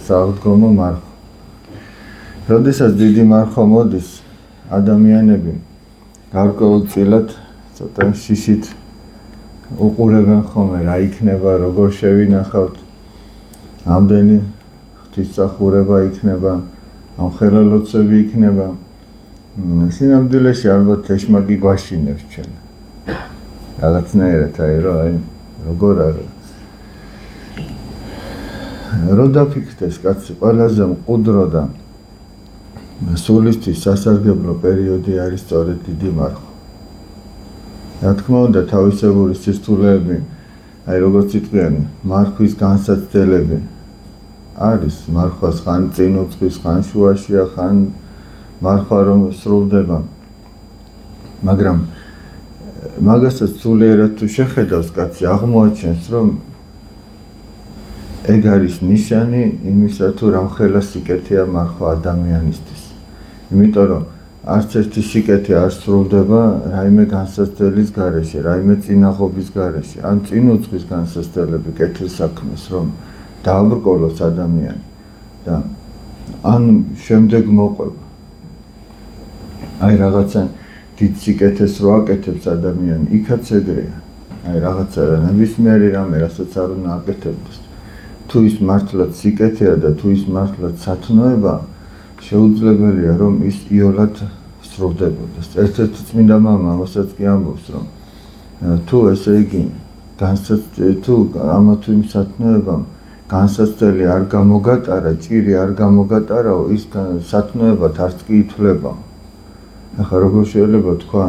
წარდგომა მარხვა. როდესაც დიდი მარხვა მოდის, ადამიანები გარკვეულწილად ცოტა შიშით უყურებენ ხოლმე რა იქნება, როგორ შევინახავთ, ამდენი ღვთისმსახურება იქნება, ამხელელოცები იქნება. სინამდვილეში ალბათ ეშმაკი გვაშინებს ჩვენ. რაღაცნაირად როგორ არა. რო დაფიქრდეს კაცი, ყველაზე მყუდრო და სულისთვის სასარგებლო პერიოდი არის სწორედ დიდი მარხვა. რა თქმა უნდა, თავისებური სირთულეები, როგორც იტყვიან, მარხვის განსაცდელები არის, მარხვას ხან წინ უძღვის, ხან შუაშია, ხან მარხვა რომ სრულდება. მაგრამ მაგასაც სულიერად თუ შეხედავს კაცი, აღმოაჩენს, რომ ეგ არის ნიშანი იმისა, თუ რამხელა სიკეთეა მარხვა ადამიანისთვის. იმიტომ რომ არც ერთი სიკეთე არ სრულდება რაიმე განსაცდელის გარეშე, რაიმე წინაღობის გარეშე, ან წინ უძღვის განსაცდელები კეთილსაქმეს, რომ დააბრკოლოს ადამიანი და ან შემდეგ მოყვება. აი რაღაცა დიდ სიკეთეს რო აკეთებს ადამიანი, იქაც ეგრეა. აი რაღაცა ნებისმიერი რამე, რასაც არ უნდა აკეთებდეს. თუ ის მართლაც სიკეთეა და თუ ის მართლაც სათნოება, შეუძლებელია რომ ის იოლად სრულდებოდეს. ერთ-ერთი წმინდა მამა ამასაც კი ამბობს, რომ თუ ესე იგი თუ ამა თუ იმ სათნოებამ განსაცდელი არ გამოგატარა, ჭირი არ გამოგატარაო, ის სათნოებად არც კი ითვლება. ახლა როგორ შეიძლება თქვა,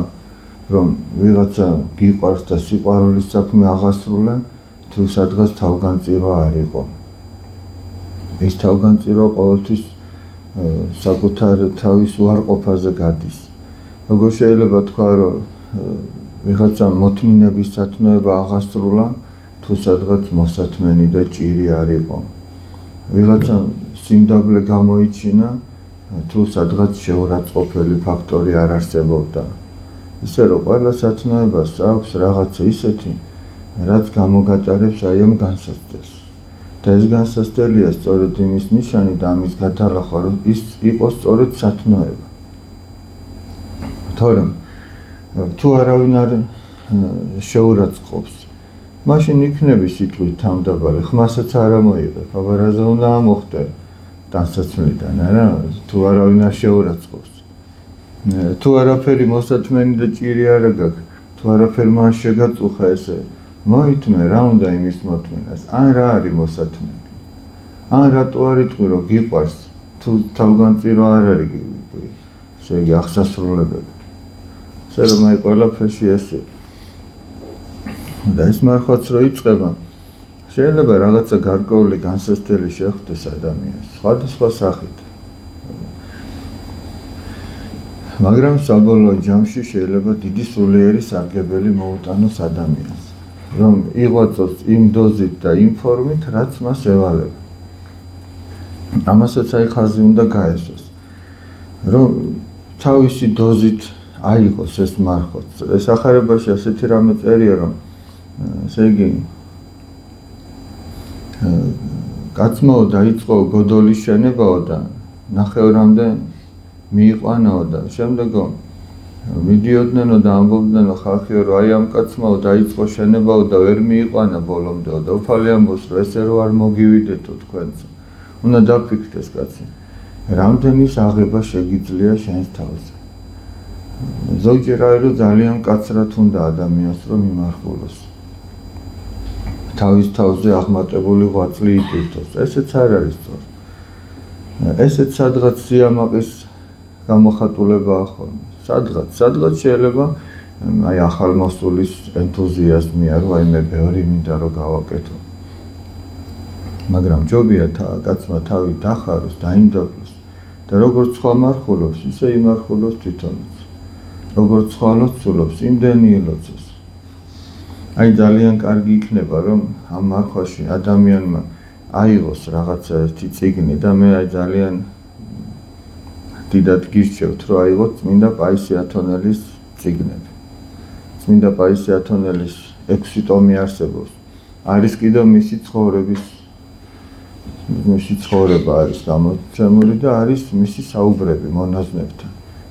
რომ ვიღაცა გიყვარს და სიყვარულის საქმე აღასრულა, თუ სადღაც თავგანწირვა არ იყო. ის თავგანწირვა ყოველთვის საკუთარ თავის უარყოფაზე გადის. როგორ შეიძლება თქვა, რომ ვიღაცა მოთმინების სათნოება აღასრულა, თუ სადღაც მოსათმენი და ჭირი არ იყო. ვიღაცა სიმდაბლე გამოიჩინა, თუ სადღაც შეურაცხყოფელი ფაქტორი არ არსებობდა. ისე რომ ყველა სათნოებას აქვს რაღაცა ისეთი, რაც გამოგატარებს აი ამ განსაცდელს. და ეს განსაცდელია სწორედ იმის ნიშანი და ამის გადალახვა, რომ ის იყოს სწორედ სათნოება. თორემ თუ არავინ არ შეურაცხყოფს, მაშინ იქნები სიტყვით თავმდაბალი, ხმასაც არ მოიღებ, აბარაზე უნდა მოხდე დასაცვლიდან, არა? თუ არავინ არ შეურაცხყოფს. თუ არაფერი მოსათმენი და ჭირი არ გაქვს, თუ არაფერი მას შეგაწუხა ესე, მოითმე რა უნდა იმის მოთმენას, ან რა არის მოსათმენი. ან რატო არ იტყვი, რომ გიყვარს, თუ თავგანწირვა არ არის, ესე იგი აღსასრულებელი. ესე რომ აი ყველაფერში ესე. და ეს მარხვაც რო იწყება, შეიძლება რაღაცა გარკვეული განსაცდელი შეხვდეს ადამიანს, სხვადასხვა სახით. მაგრამ საბოლოო ჯამში შეიძლება დიდი სულიერი სარგებელი მოუტანოს ადამიანს, რომ იღვაწოს იმ დოზით და იმ ფორმით, რაც მას ევალება. ამასაც აი ხაზი უნდა გაესვას, რომ თავისი დოზით აიღოს ეს მარხვაც. ეს ახარებაში ასეთი რამე წერია, რომ ესე იგი კაცმაო დაიწყო გოდოლის შენებაო და ნახევრამდე მიიყვანაო და შემდეგო მიდიოდნენ და ამბობდნენ ხალხიო, რომ აი ამ კაცმაო დაიწყო შენებაო და ვერ მიიყვანა ბოლომდეო და უფალი ამბობს, რომ ესე რო არ მოგივიდეთო თქვენც. უნდა დაფიქრდეს კაცი, რამდენის აღება შეგიძლია შენს თავზე. ზოგჯერ არის რომ ძალიან კაცრად უნდა ადამიანს რომ იმარხულოს. თავის თავზე აღმატებული ღვაწლი იტვირთოს. ესეც არ არის სწორი. ესეც სადღაც სიამაყის გამოხატულებაა ხოლმე. სადღაც შეიძლება აი ახალმოსულის ენთუზიაზმია, რომ აი მე ბევრი მინდა რომ გავაკეთო. მაგრამ ჯობია კაცმა თავი დახაროს, დაიმდაბლოს და როგორც სხვა მარხულობს, ისე იმარხულოს თვითონაც. როგორც სხვა ლოცულობს, იმდენი ილოცოს. აი ძალიან კარგი იქნება, რომ ამ მარხვაში ადამიანმა აიღოს რაღაცა ერთი წიგნი და მე აი ძალიან დიდად გირჩევთ, რომ აიღოთ წმინდა პაისი ათონელის წიგნები. წმინდა პაისი ათონელის 6 ტომი არსებობს. არის კიდევ მისი ცხოვრების მისი ცხოვრება არის გამოცემული და არის მისი საუბრები მონაზვნებთან.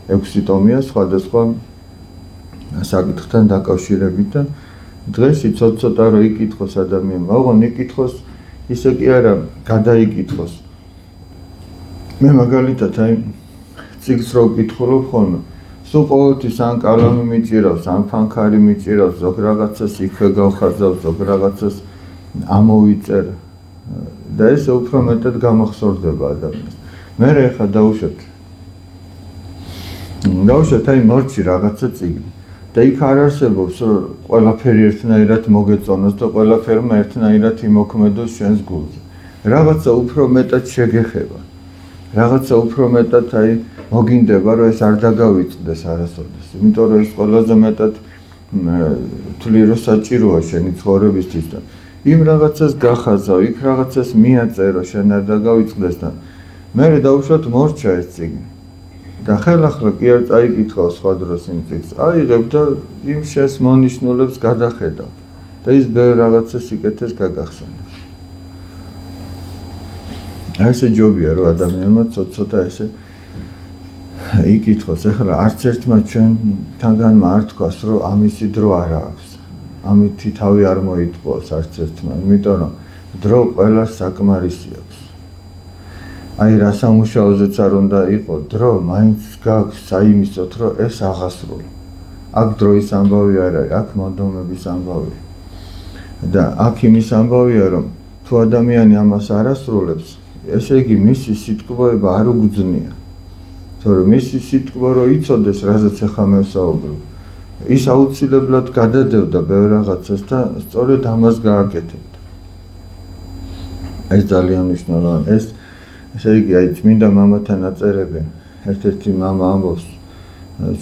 6 ტომია სხვადასხვა საკითხთან დაკავშირებით და დღეს ცოტა რო იკითხოს ადამიანმა, ოღონდ იკითხოს ისე კი არა გადაიკითხოს. მე მაგალითად აი წიგნს რო ვკითხულობ ხოლმე, სულ ყოველთვის ან კალამი მიჭირავს, ან ფანქარი მიჭირავს, ზოგ რაღაცას იქვე გავხაზავ, ზოგ რაღაცას ამოვიწერ და ეს უფრო მეტად გამახსოვდება ადამიანს. მე ახლა დავუშვათ აი მორჩი რაღაცა წიგნი და იქ არ არსებობს რომ ყველაფერი ერთნაირად მოგეწონოს და ყველაფერმა ერთნაირად იმოქმედოს ჩვენს გულზე. რაღაცა უფრო მეტად შეგეხება. რაღაცა უფრო მეტად აი მოგინდება რომ ეს არ დაგავიწყდეს არასოდეს. იმიტომ რომ ეს ყველაზე მეტად თვლი რომ საჭიროა შენი ცხოვრებისთვის და იმ რაღაცას გახაზავ, იქ რაღაცას მიაწერო, შენ არ დაგავიწყდეს და მე დავუშვათ მორჩა ეს წიგნი. და ხელახლა კი არ წაიკითხავ სხვა დროს იმ წიგნს. აიღებ და იმ შენს მონიშნულებს გადახედავ და ის ბევრ რაღაცას სიკეთეს გაგახსენებს. ესე ჯობია რომ ადამიანმა ცოტა ესე იკითხოს. ახლა არც ერთმა ჩვენთანგანმა არ თქვას რომ ამისი დრო არ აქვს. ამითი თავი არ მოიტყუოს არც ერთმა, იმიტომ რომ დრო ყველას საკმარისი აქვს. აი რა სამუშაოზეც არ უნდა იყოს, დრო მაინც გაქვს საიმისოთ, რომ ეს აღასრულო. აქ დროის ამბავი არ არის, აქ მონდომების ამბავია. და აქ იმის ამბავია, რომ თუ ადამიანი ამას არ ასრულებს, ესე იგი მისი სიტყვება არ უგრძნია. თორემ მისი სიტყვა რო იცოდეს, რაზეც ახლა მე ვსაუბრობ, ის აუცილებლად გადადევდა ბევრ რაღაცას და სწორედ ამას გააკეთებდა. ეს ძალიან მნიშვნელოვანია. ესე იგი, აი წმინდა მამათა ნაწერები, ერთ-ერთი მამა ამბობს,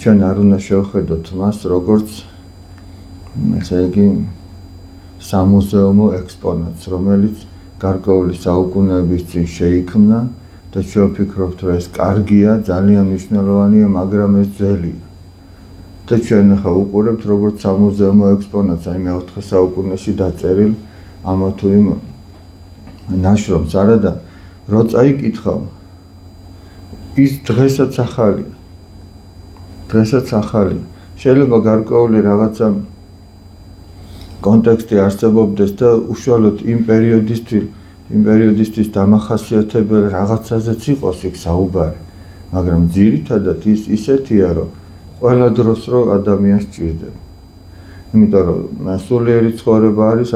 ჩვენ არ უნდა შევხედოთ მას, როგორც ესე იგი სამუზეუმო ექსპონატს, რომელიც გარკვეული საუკუნეების წინ შეიქმნა და ჩვენ ვფიქრობთ, რომ ეს კარგია, ძალიან მნიშვნელოვანია, მაგრამ ეს ძელია. და ჩვენ ახლა უყურებთ როგორც სამუზეუმო ექსპონატს, აი მე-4 საუკუნეში დაწერილ ამა თუ იმ ნაშრომს, არადა რო წაიკითხავ, ის დღესაც ახალია. დღესაც ახალია. შეიძლება გარკვეული რაღაცა კონტექსტი არსებობდეს და უშუალოდ იმ პერიოდისთვის დამახასიათებელ რაღაცაზეც იყოს იქ საუბარი, მაგრამ ძირითადად ის ისეთია, რომ ყველა დროს რო ადამიანს ჭირდება. იმიტომ რომ სულიერი ცხოვრება არის,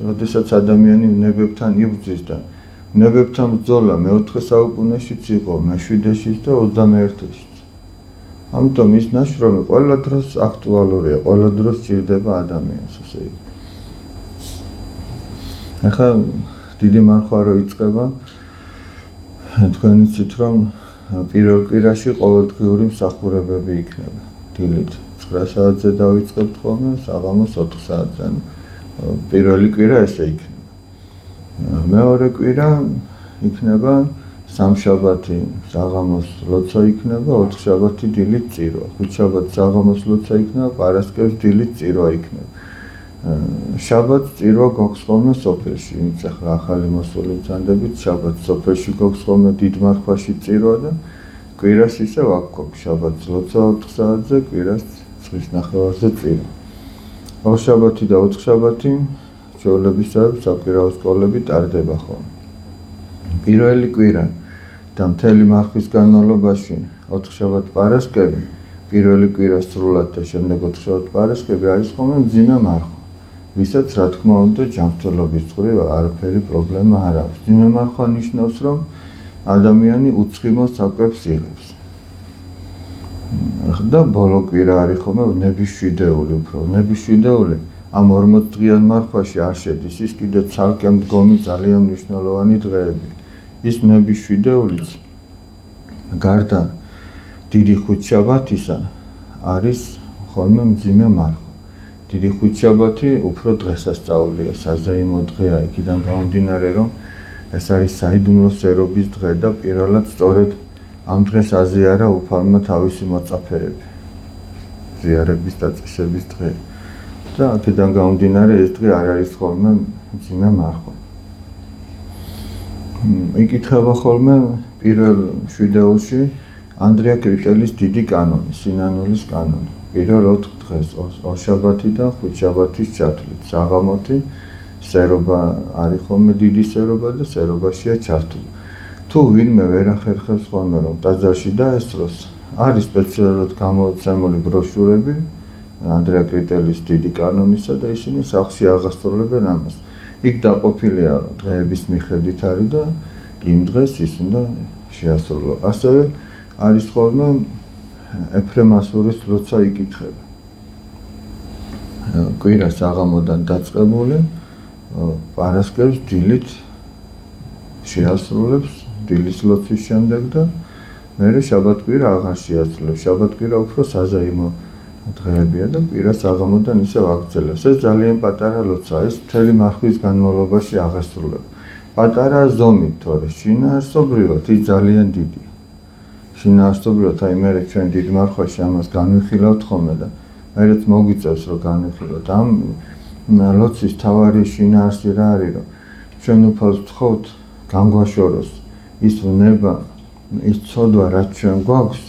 როდესაც ადამიანი ნებებთან იბრძვის და ნებებთან ბრძოლა მე-4 საუკუნეშიც იყო, მე-7-შიც და 21-შიც. ამიტომ ის ნაშრომი ყველა დროს აქტუალურია, ყველა დროს ჭირდება ადამიანს, ასე იგი. ახლა დიდი მარხვა რო იწყება, თქვენ იცით რომ პირველ კვირაში ყოველდღიური მსახურებები იქნება. დილით 9 საათზე დავიწყებთ ხოლმე, საღამოს 4 საათზე. პირველი კვირა ესე იქნება. მეორე კვირა იქნება სამშაბათი საღამოს ლოცვა იქნება, 4 შაბათი დილით წირვა. 5 შაბათი საღამოს ლოცვა იქნება, პარასკევს დილით წირვა იქნება. შაბათს წირვა გვაქვს ხოლმე სოფელში, ვინც ახლა ახალი მოსული წანდებით, შაბათს სოფელში გვაქვს ხოლმე დიდ მარხვაში წირვა და კვირას ისევ აქ გვაქვს შაბათს ლოცვა 4 საათზე, კვირას 9:30-ზე წირვა. ორშაბათი და 4 შაბათი ჩვეულებისაა საკვირაო სკოლები ტარდება ხოლმე. პირველი კვირა და მთელი მარხვის განმავლობაში 4 შაბათ პარასკევი, პირველი კვირა სრულად და შემდეგ 4 შაბათ პარასკევი არის ხოლმე მძიმე მარხვა. ვისაც რა თქმა უნდა ჯანმრთელობის მხრივ არაფერი პრობლემა არ აქვს. მძიმე მარხვა ნიშნავს, რომ ადამიანი უცხიმო საკვებს იღებს. და ბოლო კვირა არის ხოლმე ნებისშვიდეული უფრო. ნებისშვიდეული ამ 40 დღიან მარხვაში არ შედის, ის კიდე ცალკე მდგომი ძალიან მნიშვნელოვანი დღეები. ის ნებისშვიდეულიც გარდა დიდი ხუთშაბათისა არის ხოლმე მძიმე მარხვა. დიდი ხუთშაბათი უფრო დღესასწაულია, საზეიმო დღეა, იქიდან გამომდინარე, რომ ეს არის საიდუმლო სერობის დღე და პირველად სწორედ ამ დღეს აზიარა უფალმა თავისი მოწაფეები. ზიარების დაწესების დღე. და აქედან გამომდინარე ეს დღე არ არის ხოლმე მძიმე მარხვა. იკითხება ხოლმე პირველ შვიდეულში ანდრია კრიტელის დიდი კანონი, სინანულის კანონი. პირველ 4 დღეს, ორშაბათი და ხუთშაბათის ჩათვლით, საღამოთი სერობა არის ხოლმე დიდი სერობა და სერობაშია ჩართული. თუ ვინმე ვერ ახერხებს ხოლმე რომ ტაძარში დაესწროს, არის სპეციალურად გამოცემული ბროშურები ანდრია კრიტელის დიდი კანონისა და ისინი სახლში აღასრულებენ ამას. იქ დაყოფილია დღეების მიხედვით არის და იმ დღეს ის უნდა შეასრულო. ასევე არის ხოლმე ეფრემ ასურის როცა იკითხება. კვირა საღამოდან დაწყებული პარასკევს დილით შეასრულებს დილის ლოცვის შემდეგ და მერე შაბათკვირა აღარ შეასრულებს. შაბათკვირა უფრო საზეიმო დღეებია და კვირა საღამოდან ისევ აგრძელებს. ეს ძალიან პატარა ლოცვაა, ეს მთელი მარხვის განმავლობაში აღესრულება. პატარა ზომით, თორე შინაარსობრივად ის ძალიან დიდია. შინაარსობრივად აი მერე ჩვენ დიდ მარხვაში ამას განვიხილავთ ხოლმე და მერეც მოგვიწევს რომ განვიხილოთ. ამ ლოცვის თავარი შინაარსი რა არის, რომ ჩვენ უფალს ვთხოვთ განგვაშოროს ის ვნება, ის ცოდვა რაც ჩვენ გვაქვს,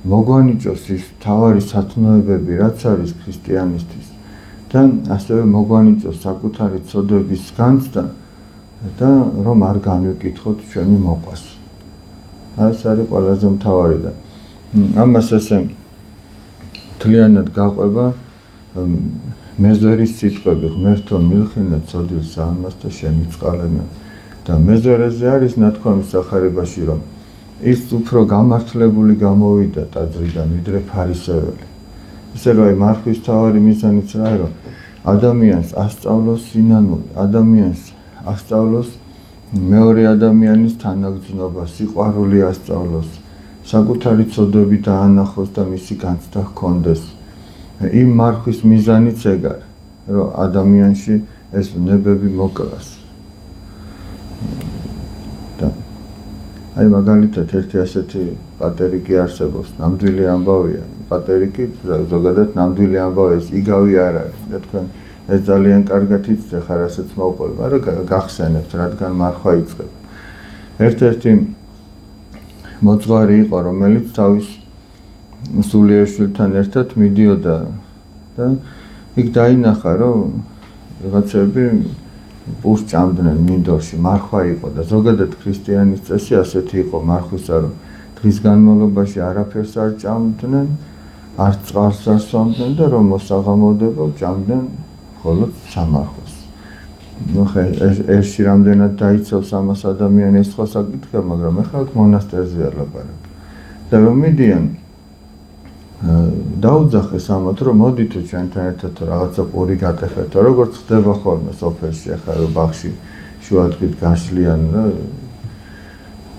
მოგვანიჭოს ის თავარი სათნოებები, რაც არის ქრისტიანისთვის და ასევე მოგვანიჭოს საკუთარი ცოდვების განცდა და რომ არ განვიკითხოთ ჩვენი მოყვას. ეს არის ყველაზე მთავარი და ამას ესე მთლიანად გაყვება მეზვერის სიტყვები, ღმერთო მილხინე ცოდილს ამას და შემიწყალენე და მეზვერეზე არის ნათქვამი სახარებაში, რომ ის უფრო გამართლებული გამოვიდა ტაძრიდან ვიდრე ფარისეველი. ისე რომ აი მარხვის თავარი მიზანიც რა არის, რომ ადამიანს ასწავლოს სინანული, ადამიანს ასწავლოს მეორე ადამიანის თანაგრძნობა, სიყვარული ასწავლოს, საკუთარი ცოდვები დაანახოს და მისი განცდა ჰქონდეს. იმ მარხვის მიზანიც ეგ არის, რომ ადამიანში ეს ვნებები მოკლას. აი მაგალითად ერთი ასეთი პატერიკი არსებობს, ნამდვილი ამბავია. პატერიკი ზოგადად ნამდვილი ამბავია, იგავი არ არის. და თქვენ ეს ძალიან კარგად იცით, ხარ ასეც მოუყვება, მაგრამ გახსენებთ, რადგან მარხვა იწყება. ერთ-ერთი მოძღვარი იყო, რომელიც თავის სულიერ-შვილთან ერთად მიდიოდა და იქ დაინახა, რომ რაღაცები პურს ჭამდნენ მინდორში, მარხვა იყო და ზოგადად ქრისტიანის წესი ასეთი იყო მარხვისა, რომ დღის განმავლობაში არაფერს არ ჭამდნენ, არც წყალს არ სვამდნენ და რომ მოსაღამოდება ჭამდნენ მხოლოდ სამარხვას. ნუ ხე ერთში რამდენად დაიცავს ამას ადამიანი ეს სხვა საკითხია, მაგრამ ახლა აქ მონასტერზეა ლაპარაკი. და რომ მიდიან დაუძახეს ამათ, რომ მოდით ჩვენთან ერთად რაღაცა პური გატეხეთო, როგორც ხდება ხოლმე სოფელში, ახლა რომ ბაღში შუადღით გაშლიან და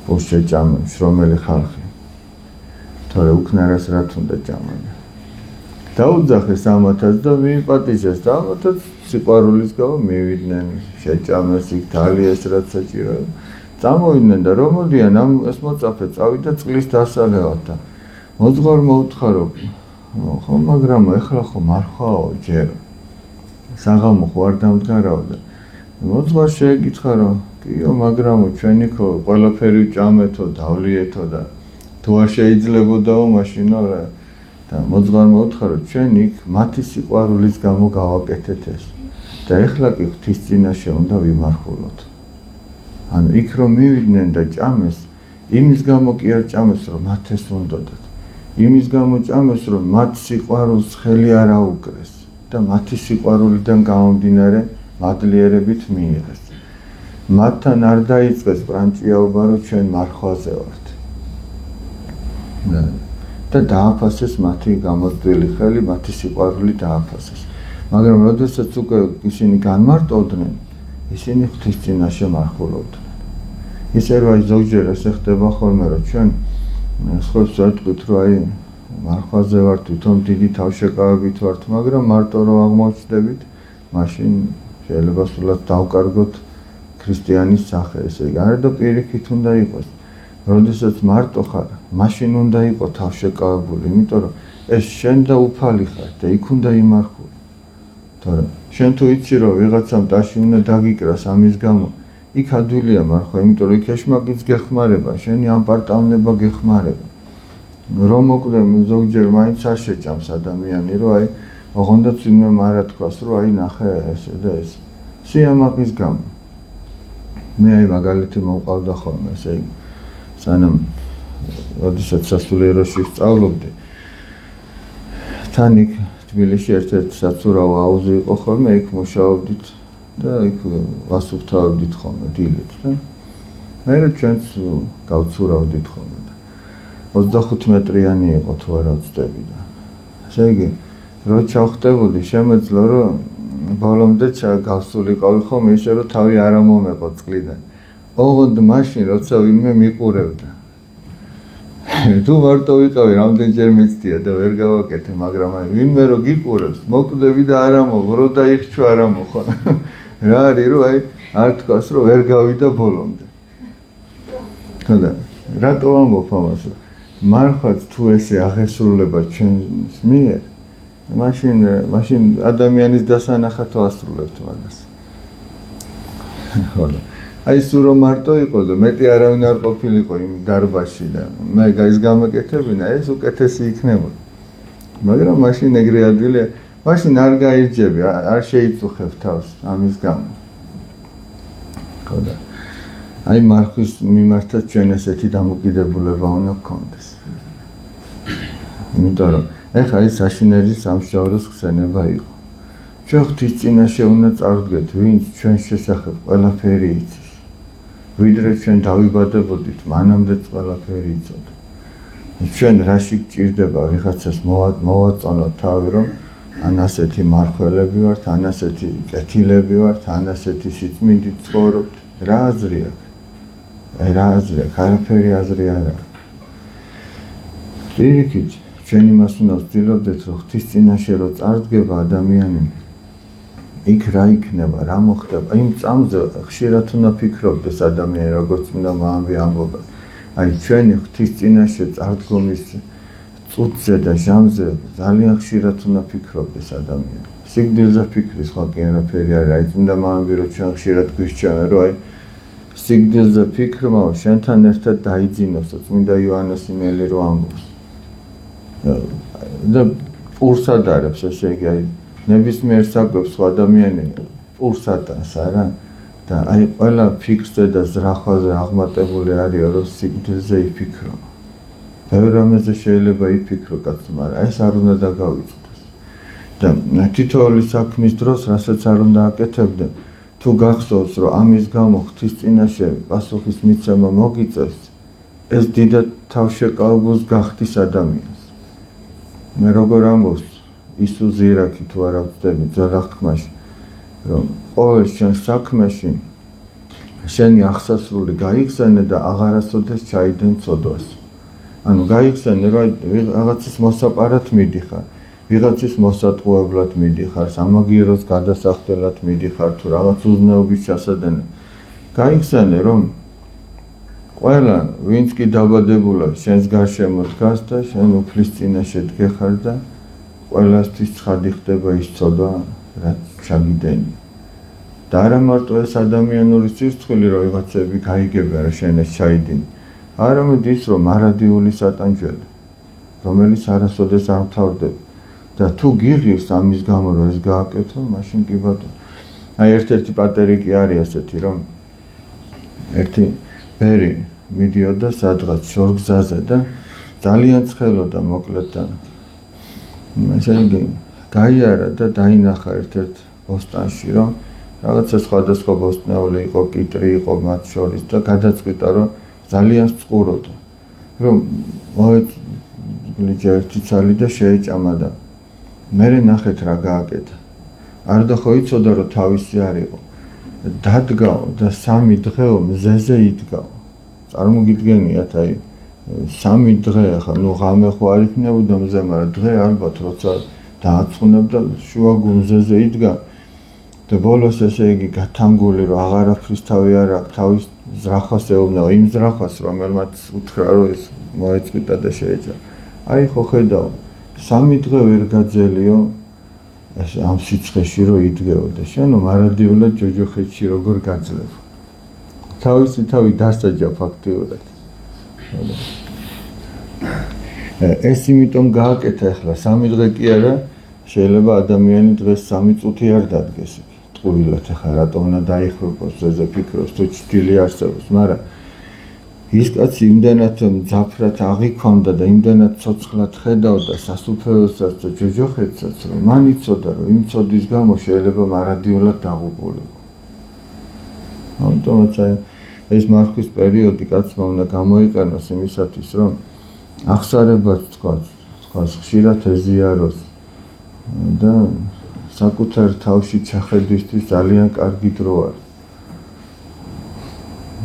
პურს შეჭამენ შრომელი ხალხი. თორე უქნარას რა თუნდა ჭამენ. დაუძახეს ამათაც და მიიპატიჟეს და ამათაც სიყვარულის გამო მივიდნენ, შეჭამეს იქ თალიეს რაც საჭირო. წამოვიდნენ და რომ მოდიან ამ ეს მოწაფე წავიდა წყლის დასალევად და მოძღვარმა უთხრა რომ ხო მაგრამ ეხლა ხო მარხვაო ჯერ საღამო ხო არ დამდგარავ და მოძღვარ შეეკითხა რომ კიო მაგრამო ჩვენი ხო ყველაფერი ვჭამეთო დავლიეთო და თუ არ შეიძლებოდაო მაშინო რა და მოძღვარმა უთხრა რომ ჩვენ იქ მათი სიყვარულის გამო გავაკეთეთ ეს და ეხლა კი ღვთის წინაშე უნდა ვიმარხულოთ. ანუ იქ რომ მივიდნენ და ჭამეს იმის გამო კი არ ჭამეს რომ მათ ეს უნდოდათ. იმის გამო ჭამეს რომ მათ სიყვარულს ხელი არ აუკრეს და მათი სიყვარულიდან გამომდინარე მადლიერებით მიიღეს. მათთან არ დაიწყეს პრანჭიაობა რომ ჩვენ მარხვაზე ვართ. და დააფასეს მათი გამოძვილი ხელი, მათი სიყვარული დააფასეს. მაგრამ როდესაც უკვე ისინი განმარტოვდნენ, ისინი ღვთის წინაშე მარხულობდნენ. ისე რომ ზოგჯერ ესე ხდება ხოლმე რომ ჩვენ სხვებს ვეთქვით რომ აი მარხვაზე ვართ, თვითონ დიდი თავშეკავებით ვართ, მაგრამ მარტო რომ აღმოჩნდებით, მაშინ შეიძლება სულად დავკარგოთ ქრისტიანის სახე, ესე იგი, არა და პირიქით უნდა იყოს. როდესაც მარტო ხარ, მაშინ უნდა იყო თავშეკავებული, იმიტომ რომ ეს შენ და უფალი ხარ და იქ უნდა იმარხულო. თორემ შენ თუ იცი რომ ვიღაცამ ტაში უნდა დაგიკრას ამის გამო, იქ ადვილია მარხვა, იმიტომ რომ იქ ეშმაკიც გეხმარება, შენი ამპარტავნება გეხმარება. რომ მოკლე ზოგჯერ მაინც არ შეჭამს ადამიანი, რომ აი ოღონდაც ვინმე მარა თქვას, რომ აი ნახე ესე და ეს. სიამაყის გამო. მე აი მაგალითი მომყავდა ხოლმე, ესე იგი სანამ როდესაც სასულიეროში ვსწავლობდი. თან იქ თბილისში ერთ-ერთი საცურავ აუზი იყო ხოლმე, იქ მუშაობდით და იქ ვასუფთავებდით ხოლმე დილით და მე ჩვენც გავცურავდით ხოლმე და 25 მეტრიანი იყო თუ არა ვწდები და ესე იგი რო ჩავხტებოდი შემეძლო რომ ბოლომდე გავსულიყავი ხოლმე ისე რომ თავი არ მომეყო წყლიდან ოღონდ მაშინ როცა ვინმე მიყურებდა თუ მარტო ვიყავი რამდენჯერ მიცდია და ვერ გავაკეთე მაგრამ აი ვინმე რო გიყურებს მოკვდები და არ ამოღრო და იხჩვა არ ამოხო რა არის რომ აი არ თქვას რომ ვერ გავიდა ბოლომდე ხოდა რატო ამბობ ამას მარხვაც თუ ესე აღესრულება ჩვენს მიერ მაშინ ადამიანის დასანახად ვასრულებთ მაგას ხოდა აი სულ რომ მარტო იყო და მეტი არავინ არ ყოფილიყო იმ დარბაზში და მე გაის გამეკეთებინა ეს უკეთესი იქნებოდა მაგრამ მაშინ ეგრე ადვილია მაშინ არ გაიძები არ შეიწუხებ თავს ამის გამო ხოდა აი მარხვის მიმართაც ჩვენ ესეთი დამოკიდებულება უნდა გქონდეს იმიტომ რომ ეხლა ის საშინელი სამშაბათოს ხსენება იყო ჩვენ ღვთის წინაშე უნდა წარვდგეთ ვინც ჩვენ შესახებ ყველაფერი იცის ვიდრე ჩვენ დავიბადებოდით მანამდეც ყველაფერი იცოდა ჩვენ რაში გჭირდება ვიღაცას მოვაწონოთ თავი რომ ან ასეთი მარხველები ვართ ან ასეთი კეთილები ვართ ან ასეთი სიწმინდით ცხოვრობთ რა აზრი აქვს რა აზრი აქვს არაფერი აზრი არ აქვს პირიქით ჩვენ იმას უნდა ვცდილობდეთ რომ ღვთის წინაშე რო წარდგება ადამიანი იქ რა იქნება რა მოხდება იმ წამზე ხშირად უნდა ფიქრობდეს ადამიანი როგორც უნდა მაამბი ამბობა აი ჩვენი ღვთის წინაშე წარდგომის წუთზე და ჟამზე ძალიან ხშირად უნდა ფიქრობდეს ადამიანი სიგრძეზე ფიქრის ხო კი არაფერი არ არის უნდა მაამბი რომ ჩვენ ხშირად გვისჩვენა რომ აი სიგრძეზე ფიქრმა შენთან ერთად დაიძინოსო წმინდა იოანეს იმელი რო ამბობს და პურსად არის ესე იგი აი ნებისმიერ საკვებს ადამიანი პურსატანს არა და აი ყველა ფიქრზე და ზრახვაზე აღმატებული არის რომ სიგრძეზე იფიქრო ბევრ რამეზე შეიძლება იფიქრო კაცო მაგრამ ეს არ უნდა დაგავიწყდეს და თითოეული საქმის დროს რასაც არ უნდა აკეთებდე თუ გახსოვს რომ ამის გამო ღვთის წინაშე პასუხის მიცემა მოგიწევს ეს დიდად თავშეკავებულს გახდის ადამიანს მე როგორ ამბობს ისუს ირაკი თუ არა ვწდები ძაღლ თქმაში რომ ყოველ შენ საქმეში შენი აღსასრული გაიხსენე და აღარასოდეს ჩაიდენ ცოდვას ანუ გაიხსენე რომ რაღაცის მოსაპარად მიდიხარ ვიღაცის მოსატყუებლად მიდიხარ სამაგიეროს გადასახდელად მიდიხარ თუ რაღაც უზნეობის ჩასადენად გაიხსენე რომ ყველა ვინც კი დაბადებულა შენს გარშემო დგას და შენ უფლის წინაშე დგეხარ და ყველასთვის ცხადი ხდება ის ცოდვა რაც ჩაგიდენია და არა მარტო ეს ადამიანური სირცხილი რომ ვიღაცები გაიგებენ რა შენ ეს ჩაიდინი არამედ ის რომ მარადიული სატანჯველი რომელიც არასოდეს არ მთავრდება და თუ გიღირს ამის გამო რომ ეს გააკეთო მაშინ კი ბატონო აი ერთ-ერთი პატერი კი არის ასეთი რომ ერთი ბერი მიდიოდა სადღაც შორგზაზე და ძალიან ცხელოდა მოკლედ და ესე იგი გაიარა და დაინახა ერთ-ერთ ბოსტანში რომ რაღაცა სხვადასხვა ბოსტნეული იყო კიტრი იყო მათ შორის და გადაწყვიტა რომ ძალიან წყუროდა რომ მოეწია ერთი ცალი და შეეჭამა და მერე ნახეთ რა გააკეთა არ და ხო იცოდა რომ თავისი არ იყო დადგაო და 3 დღეო მზეზე იდგაო წარმოგიდგენიათ აი 3 დღე ახლა ნუ ღამე ხო არ იქნებოდა მზე მაგრამ დღე ალბათ როცა დააცხუნებდა შუა გუნზეზე იდგა და ბოლოს ესე იგი გათანგული რომ აღარაფრის თავი არ აქვს თავის ზრახვას ეუბნება იმ ზრახვას რომელმაც უთხრა რომ ეს მოეწყვიტა და შეეჭა აი ხო ხედავ 3 დღე ვერ გაძელიო ამ სიცხეში რომ იდგეო და შენო მარადიულად ჯოჯოხეთში როგორ გაძლევ თავისი თავი დასაჯა ფაქტიურად. ეს იმიტომ გააკეთა ახლა 3 დღე კი არა, შეიძლება ადამიანი დღეს 3 წუთი არ დადგეს. ტყუილად ახლა რატომ უნდა დაიხროს, ზეზე ფიქრობს, თუ ჭრილი არსებობს, მაგრამ ის კაცი იმდანაც მძაფრად აღიქვამდა და იმდანაც ცოცხლად ხედავდა სასუფეველსაც და ჯოჯოხეთსაც, რომ მან იცოდა, რომ იმ ცოდის გამო შეიძლება მარადიულად დაღუპულიყო. ამიტომაც ეს მარხვის პერიოდი კაცმა უნდა გამოიყენოს იმისათვის, რომ აღსარებას თქვა ხშირად ეზიაროს და საკუთარ თავში ჩახედვისთვის ძალიან კარგი დრო არის.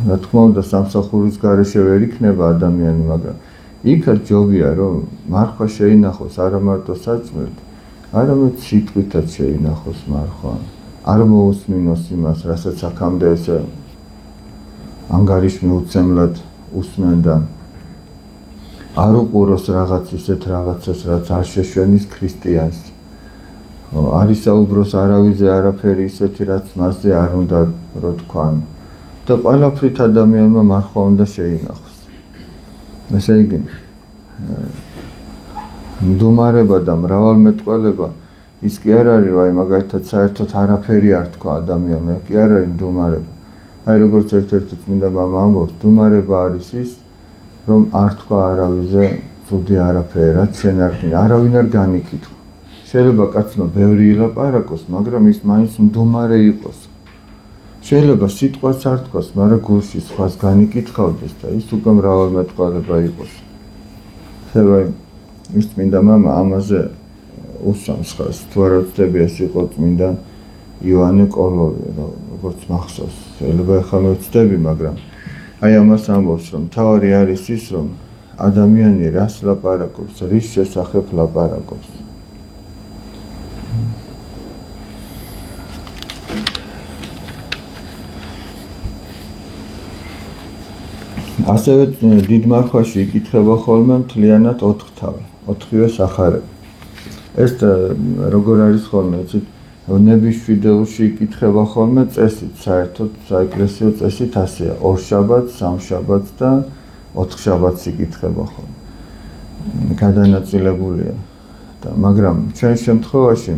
რა თქმა უნდა, სამსახურის გარეშე ვერ იქნება ადამიანი, მაგრამ იქაც ჯობია, რომ მარხვა შეინახოს არა მარტო საჭმელად, არამედ სიტყვითაც შეინახოს მარხვა. არ მოусმინოს იმას, რასაც აქამდე ესე ანგარიშმიუცემლად უსმენ და არ უყუროს რაღაც ისეთ რაღაცას, რაც არ შეშვენის ქრისტიანს. არ ისაუბროს არავიზე არაფერი ისეთი, რაც მასზე არ უნდა რო თქვან. და ყველაფრით ადამიანმა მარხვა უნდა შეინახოს. ესე იგი, მდუმარება და მრავალმეტყველება ის კი არ არის, რომ აი მაგალითად საერთოდ არაფერი არ თქვა ადამიანმა, კი არ არის მდუმარება. აი როგორც ერთ-ერთი წმინდა მამა ამბობს, მდუმარება არის ის, რომ არ თქვა არავიზე ცუდი არაფერი, რაც შენ არ გინდა, არავინ არ განიკითხა. შეიძლება კაცმა ბევრი ილაპარაკოს, მაგრამ ის მაინც მდუმარე იყოს. შეიძლება სიტყვაც არ თქვას, მაგრამ გულში სხვას განიკითხავდეს და ის უკვე მრავალმეტყველება იყოს. შეიძლება ის წმინდა მამა ამაზე უსვამს ხაზს, თუ არა ვწდები, ეს იყო წმინდა იოანე კოლოვი, როგორც მახსოვს. შეიძლება ახლა მე ვწდები, მაგრამ აი ამას ამბობს, რომ თავარი არის ის, რომ ადამიანი რას ლაპარაკობს, რის შესახებ ლაპარაკობს. ასევე დიდ მარხვაში იკითხება ხოლმე მთლიანად 4 თავი, 4-ვე სახარება. ეს როგორ არის ხოლმე, იცით, ნებისშვიდეულში იკითხება ხოლმე წესით, საერთოდ საეკლესიო წესით ასეა, 2 შაბათს, 3 შაბათს და 4 შაბათს იკითხება ხოლმე. გადანაწილებულია და მაგრამ ჩვენ შემთხვევაში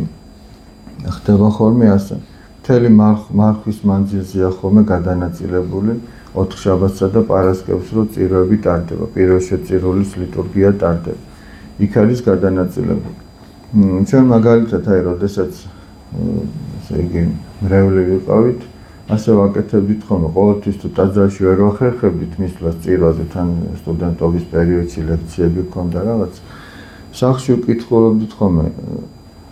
ხდება ხოლმე ასე. მთელი მარხვის მანძილზეა ხოლმე გადანაწილებული 4 შაბათსა და პარასკევს რო წირვები ტარდება, პირველშეწირულის ლიტურგია ტარდება. იქ არის გადანაწილებული. ჩვენ მაგალითად აი როდესაც ესე იგი მრევლი ვიყავით, ასე ვაკეთებდით ხოლმე, ყოველთვის თუ ტაძარში ვერ ვახერხებდით მისვლას წირვაზე, თან სტუდენტობის პერიოდში ლექციები გქონდა რაღაც. სახლში ვკითხულობდით ხოლმე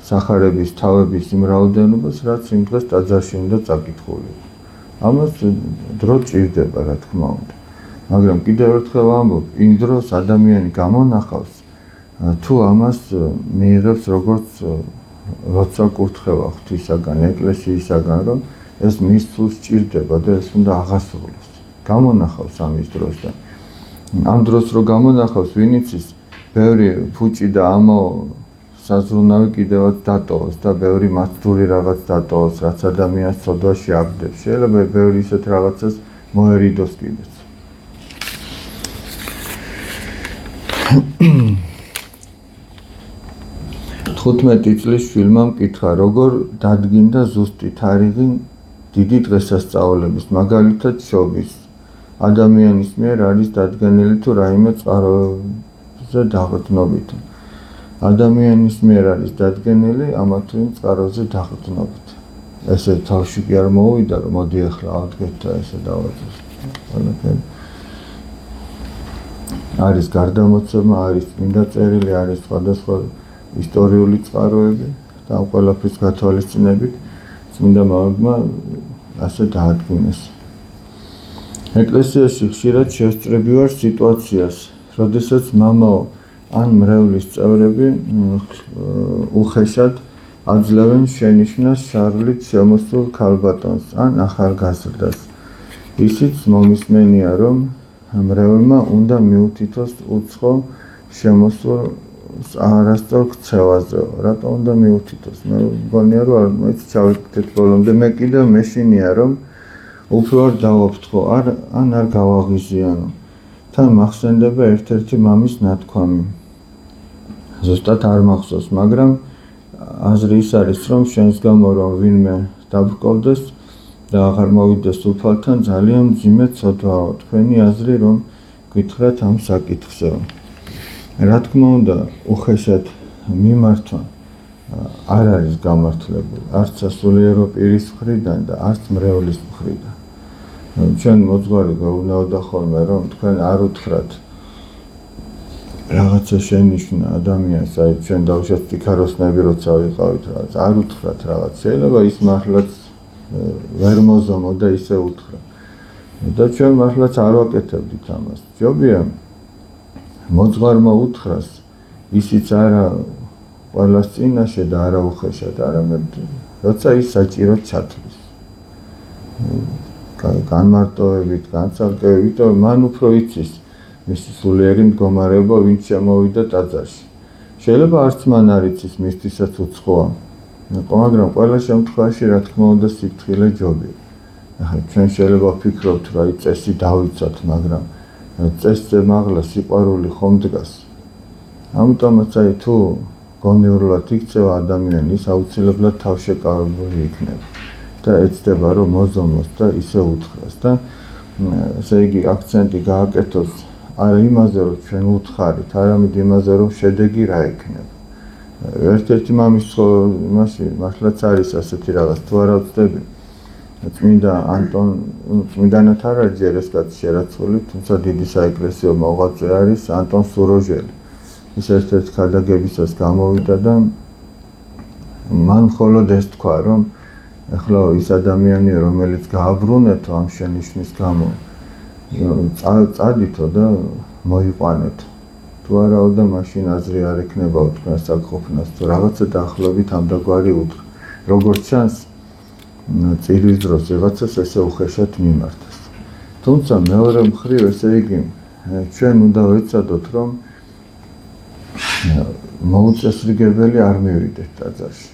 სახარების თავების იმ რაოდენობას, რაც იმ დღეს ტაძარში უნდა წაკითხულიყო. ამას დრო ჭირდება, რა თქმა უნდა. მაგრამ კიდევ ერთხელ ვამბობ, იმ დროს ადამიანი გამონახავს, თუ ამას მიიღებს როგორც როცა კურთხევა ღვთისაგან, ეკლესიისაგან, რომ ეს მის სულს ჭირდება და ეს უნდა აღასრულოს. გამონახავს ამის დროს და ამ დროს რო გამონახავს, ვინ იცის, ბევრი ფუჭი და ამო საზრუნავი კიდევაც დატოვოს და ბევრი მაცდური რაღაც დატოვოს, რაც ადამიანს ცოდვაში აგდებს. შეიძლება ბევრი ისეთ რაღაცას მოერიდოს კიდეც. თხუთმეტი წლის შვილმა მკითხა, როგორ დადგინდა ზუსტი თარიღი დიდი დღესასწაულების, მაგალითად შობის. ადამიანის მიერ არის დადგენილი თუ რაიმე წყაროზე დაღწნობით. ადამიანის მიერ არის დადგენილი ამა თუ იმ წყაროზე დაღწნობით. ესე თავში კი არ მოვიდა, რომ მოდი ახლა ავდგეთ და ესე დავაწყოთ. არის გარდამოცემა, არის წმინდა წერილი, არის სხვადასხვა ისტორიული წყაროები და ამ ყველაფრის გათვალისწინებით წმინდა მამებმა ასე დაადგინეს. ეკლესიაში ხშირად შევსწრები ვარ სიტუაციას, როდესაც მამაო ან მრევლის წევრები უხეშად აძლევენ შენიშვნას შარლით შემოსულ ქალბატონს ან ახალგაზრდას. ისიც მომისმენია, რომ მრევლმა უნდა მიუთითოს უცხო შემოსულ არასწორ ქცევაზე. რატომ უნდა მიუთითოს? მე მგონია, რომ არ მოიც ჩავიკეთეთ ბოლომდე. მე კიდევ მეშინია, რომ უფრო არ დავაფრთხო, ან არ გავაღიზიანო. თან მახსენდება ერთ-ერთი მამის ნათქვამი. ზუსტად არ მახსოვს, მაგრამ აზრი ის არის, რომ შენს გამო რომ ვინმე დაბრკოლდეს და აღარ მოვიდეს უფალთან ძალიან მძიმე ცოდვაო. თქვენი აზრი რომ გითხრათ ამ საკითხზე. რა თქმა უნდა, უხეშად მიმართვა არ არის გამართლებული, არც სასულიერო პირის მხრიდან და არც მრევლის მხრიდან. ჩვენ მოძღვარი გვეუბნებოდა ხოლმე, რომ თქვენ არ უთხრათ რაღაცა შენიშნა ადამიანს, აი ჩვენ დავუშვათ სიქაროსნები როცა ვიყავით რაღაც, არ უთხრათ რაღაც. შეიძლება ის მართლაც ვერ მოზომო და ისე უთხრა. და ჩვენ მართლაც არ ვაკეთებდით ამას. ჯობია მოძღვარმა უთხრას, ისიც არა ყველას წინაშე და არა უხეშად, არამედ როცა ის საჭიროდ ჩათვლის. განმარტოებით, განცალკევებით, მან უფრო იცის მისი სულიერი მდგომარეობა, ვინც შემოვიდა ტაძარში. შეიძლება არც მან არ იცის, მისთვისაც უცხოა. მაგრამ ყველა შემთხვევაში, რა თქმა უნდა, სიფრთხილე ჯობია. ახლა ჩვენ შეიძლება ვფიქრობთ, რომ აი წესი დავიცვათ, მაგრამ წესზე მაღლა სიყვარული ხომ დგას. ამიტომაც აი თუ გონივრულად იქცევა ადამიანი, ის აუცილებლად თავშეკავებული იქნება და ეცდება რომ მოზომოს და ისე უთხრას და ესე იგი აქცენტი გააკეთოს არა იმაზე რომ ჩვენ უთხარით, არამედ იმაზე რომ შედეგი რა იქნება. ერთ-ერთი მამის იმაში მართლაც არის ასეთი რაღაც, თუ არა ვწდები. წმინდა ანტონ, წმინდანად არ არის ჯერ ეს კაცი შერაცული, თუმცა დიდი საეკლესიო მოღვაწე არის ანტონ სუროჟელი. ის ერთ-ერთი ქადაგებისას გამოვიდა და მან მხოლოდ ეს თქვა, რომ ახლა ის ადამიანი, რომელიც გააბრუნეთო ამ შენიშვნის გამო, წადითო და მოიყვანეთო. თუ არაო და მაშინ აზრი არ ექნებაო თქვენ საკყოფნას, თუ რაღაცა დაახლოებით ამდაგვარი უთხრა. როგორც ჩანს, წირვის დროს რაღაცას ესე უხეშად მიმართეს. თუმცა მეორე მხრივ ესე იგი ჩვენ უნდა ვეცადოთ, რომ მოუწესრიგებელი არ მივიდეთ ტაძარში.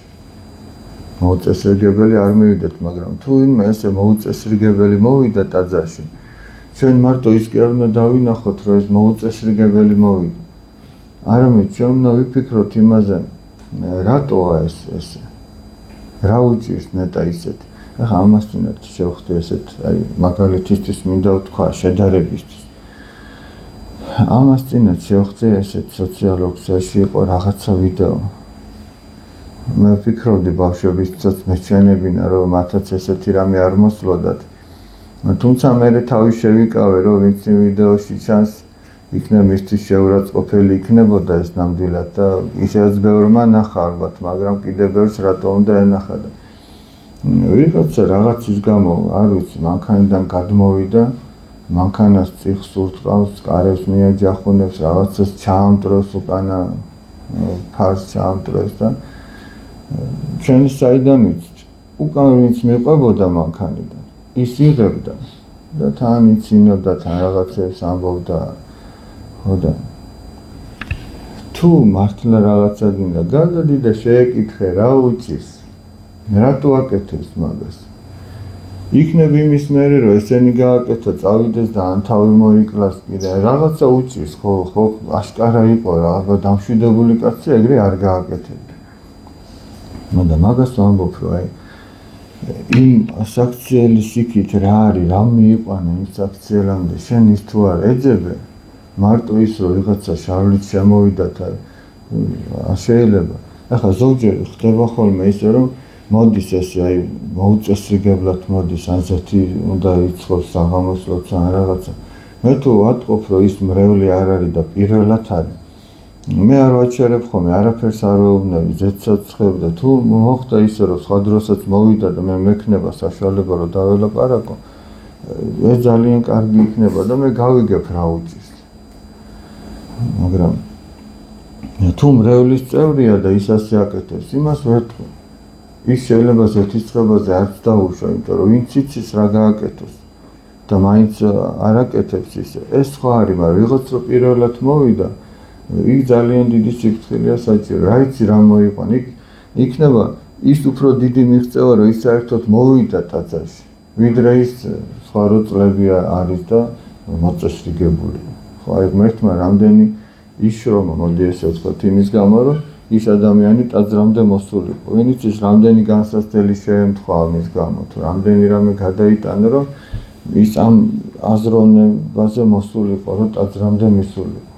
მოუწესრიგებელი არ მივიდეთ, მაგრამ თუ ვინმე ესე მოუწესრიგებელი მოვიდა ტაძარში, ჩვენ მარტო ის კი არ უნდა დავინახოთ, რომ ეს მოუწესრიგებელი მოვიდა. არამედ ჩვენ უნდა ვიფიქროთ იმაზე, რატოა ეს ესე. რა უჭირს ნეტა ისეთ. ახლა ამასთანაც შევხვდი ესეთ, აი მაგალითისთვის მინდა ვთქვა შედარებისთვის. ამას წინათ შევხვდი ესეთ სოციალურ ქსელში იყო რაღაცა ვიდეო. მე ვფიქრობდი ბავშვებისთვის მეჩვენებინა, რომ მათაც ესეთი რამე არ მოსვლოდათ. თუმცა მე თავი შევიკავე, რომ ვინც იმ ვიდეოში ჩანს, იქნებ მისთვის შეურაცხყოფელი იქნებოდა ეს ნამდვილად და ისევაც ბევრმა ნახა ალბათ, მაგრამ კიდევ ბევრს რატო უნდა ენახა და ვიღაცა რაღაცის გამო, არ ვიცი, მანქანიდან გადმოვიდა, მანქანას წიხს ურტყავს, კარებს მიაჯახუნებს, რაღაცას ჩაამტროს უკანა ფარს ჩაამტროს და ჩვენი საიდან ვიცით, უკან ვინც მიყვებოდა მანქანიდან, ის იღებდა და თან იცინოდა, თან რაღაცებს ამბობდა, ხო და თუ მართლა რაღაცა გინდა გადადი და შეეკითხე რა უჭირს, რატო აკეთებს მაგას? იქნებ იმის მერე რომ ესენი გააკეთო, წავიდეს და ან თავი მოიკლას კიდე რაღაცა უჭირს, ხო აშკარა იყო რა, დამშვიდებული კაცი ეგრე არ გააკეთებდა. მაგრამ მაგას ვამბობ, რომ აი იმ საქციელი სიქით რა არის, რა მიიყვანა იმ საქციელამდე, შენ ის თუ არ ეძებე, მარტო ის რომ ვიღაცა შავლით შემოვიდათ, შეიძლება. ახლა ზოგჯერ ხდება ხოლმე ისე რომ მოდის ესე აი მოუწესრიგებლად მოდის, ან ზეთი უნდა იცხოვს საღამოსლოც ან რაღაცა. მე თუ ვატყობ, რომ ის მრევლი არ არის და პირველად არის, მე არ ვაჩერებ ხოლმე, არაფერს არ ვეუბნები, ზეთსაც ცხებ და თუ მოხდა ისე, რომ სხვა დროსაც მოვიდა და მე მექნება საშუალება, რომ დაველაპარაკო, ეს ძალიან კარგი იქნება და მე გავიგებ რა უჭირს. მაგრამ თუ მრევლის წევრია და ის ასე აკეთებს, იმას ვერ თქვი. ის შეიძლება ზეთისწყებაზე არც დაუშვა, იმიტომ რომ ვინც იცის რა გააკეთოს და მაინც არ აკეთებს ისე. ეს სხვა არის, მაგრამ ვიღაც რო პირველად მოვიდა, იქ ძალიან დიდი სიფრთხილეა საჭირო. რა იცი რა მოიყვან, იქ იქნება ის უფრო დიდი მიღწევა, რომ ის საერთოდ მოვიდა ტაძარში. ვიდრე ის სხვა რო წლები არის და მოწესრიგებული. ხო, აი ღმერთმა რამდენი იშრომა, მოდი ესე ვთქვათ, იმის გამო, რომ ის ადამიანი ტაძრამდე მოსულიყო. ვინც ის რამდენი განსაცდელი შეემთხვა ამის გამო, თუ რამდენი რამე გადაიტანა, რომ ის ამ აზროვნებაზე მოსულიყო, რომ ტაძრამდე მისულიყო.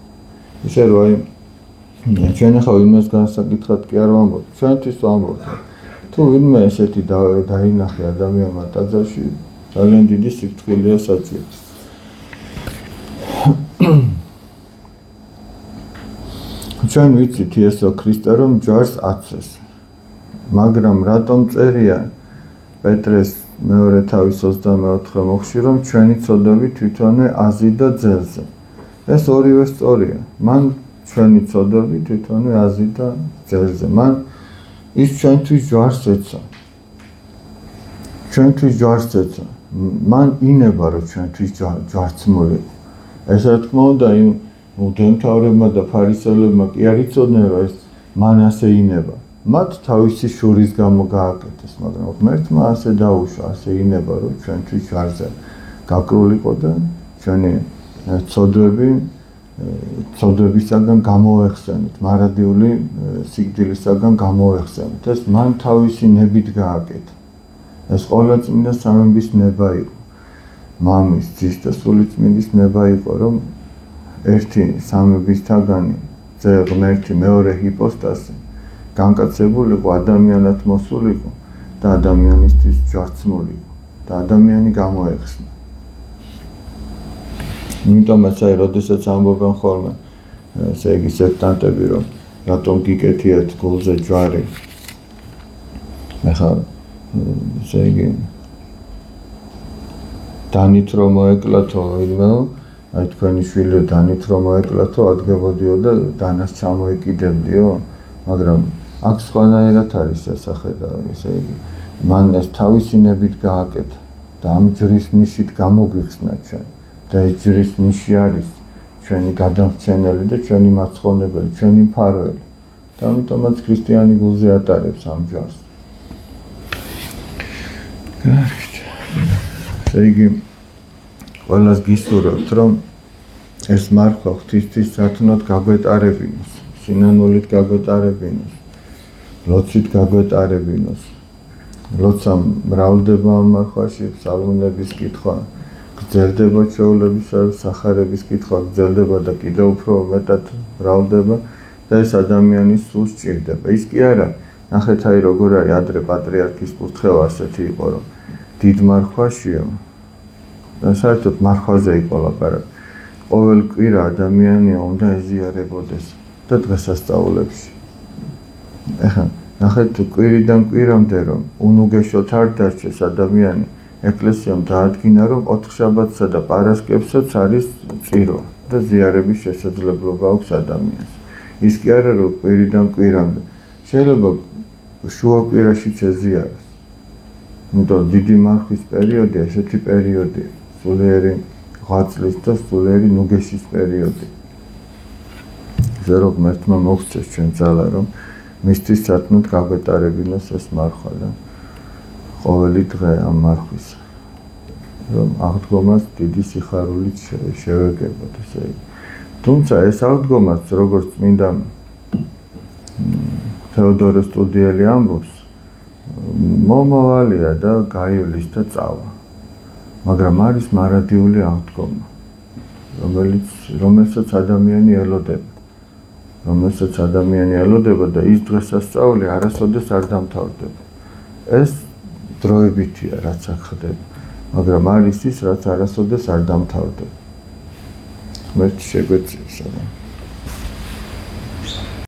ისე რომ აი ჩვენ ახლა იმას განსაკითხად კი არ ვამბობ, ჩვენთვის ვამბობ. თუ ვინმე ესეთი დაინახე ადამიანმა ტაძარში, ძალიან დიდი სიფრთხილეა საჭირო. ჩვენ ვიცით იესო ქრისტე რომ ჯვარს აცეს. მაგრამ რატომ წერია პეტრეს მეორე თავის 24 მოხში რომ ჩვენი ცოდვები თვითონვე აზიდა ძელზე. ეს ორივე სწორია. მან ჩვენი ცოდვები თვითონვე აზიდა ძელზე. მან ის ჩვენთვის ჯვარს ეცა. ჩვენთვის ჯვარს ეცა. მან ინება რომ ჩვენთვის ჯვარცმული. ეს რა თქმა უნდა იმ მუდმივმა და ფარისელებმა კი არ იცოდნენ რომ ეს მან ასე ინება. მათ თავისი შურის გამო გააკეთეს, მაგრამ ღმერთმა ასე დაუშვა, ასე ინება რომ ჩვენთვის ჯვარზე გაკრულიყო და ჩვენი ცოდვებისაგან გამოეხსენით, მარადიული სიკვდილისაგან გამოეხსენით. ეს მან თავისი ნებით გააკეთა. ეს ყველა წმინდა სამების ნება იყო. მამის, ძის და სულიწმინდის ნება იყო, რომ ერთი სამებისთაგანი ძე ღმერთი მეორე ჰიპოსტასი განკაცებულიყო, ადამიანად მოსულიყო და ადამიანისთვის ჯვარცმულიყო და ადამიანი გამოეხსნა. იმიტომაც აი, როდესაც ამბობენ ხოლმე, ესე იგი სექტანტები, რომ რატომ გიკეთიათ გულზე ჯვარი. ახლა ესე იგი დანით რომ მოეკლათო, აი თქვენი შვილი დანით რომ მოეკლათო, ადგებოდიო და დანას ჩამოეკიდებდიო, მაგრამ აქ სხვანაირად არის სასახე და ესე იგი მან ეს თავისი ნებით გააკეთა და ამ ჯვრის ნიშით გამოგვიხსნა ჩვენ. და ეს ჯვრის ნიში არის ჩვენი გადამრჩენელი და ჩვენი მაცხოვნებელი, ჩვენი მფარველი. და ამიტომაც ქრისტიანი გულზე ატარებს ამ ჯვარს. ესე იგი ყველას გისურვებთ, რომ ეს მარხვა ღვთისთვის სათნოდ გაგვეტარებინოს, სინანულით გაგვეტარებინოს, ლოცვით გაგვეტარებინოს. როცა მრავლდება ამ მარხვაში ფსალმუნების კითხვა, გრძელდება ჩვეულებისა სახარების კითხვა, გრძელდება და კიდევ უფრო მეტად მრავლდება და ეს ადამიანის სულს სჭირდება. ის კი არა, ნახეთ აი როგორ არის ადრე პატრიარქის კურთხევა ასეთი იყო, რომ დიდ მარხვაშიო და საერთოდ მარხვაზე იყო ლაპარაკი. ყოველ კვირა ადამიანი უნდა ეზიარებოდეს და დღესასწაულებში. ეხლა ნახეთ კვირიდან კვირამდე რომ უნუგეშოთ არ დარჩეს ადამიანი, ეკლესიამ დაადგინა რომ ოთხშაბათსა და პარასკევსაც არის წირო და ზიარების შესაძლებლობა აქვს ადამიანს. ის კი არა რომ კვირიდან კვირამდე. შეიძლება შუა კვირაში შეზიაროს. იმიტომ დიდი მარხვის პერიოდი ესეთი პერიოდია, სულიერი ღვაწლის და სულიერი ნუგეშის პერიოდი. ისე რომ ღმერთმა მოგცეს ჩვენ ძალა, რომ მისთვის სათნოდ გაგვეტარებინოს ეს მარხვა და ყოველი დღე ამ მარხვის, რომ აღდგომას დიდი სიხარულით შევეგებოთ, ესე იგი. თუმცა ეს აღდგომაც, როგორც წმინდა თეოდორე სტუდიელი ამბობს, მომავალია და გაივლის და წავა. მაგრამ არის მარადიული აღდგომა, რომელსაც ადამიანი ელოდება. რომელსაც ადამიანი ელოდება და ის დღესასწაული არასოდეს არ დამთავრდება. ეს დროებითია, რაც აქ ხდება, მაგრამ არის ის, რაც არასოდეს არ დამთავრდება. ღმერთი შეგვეციოს.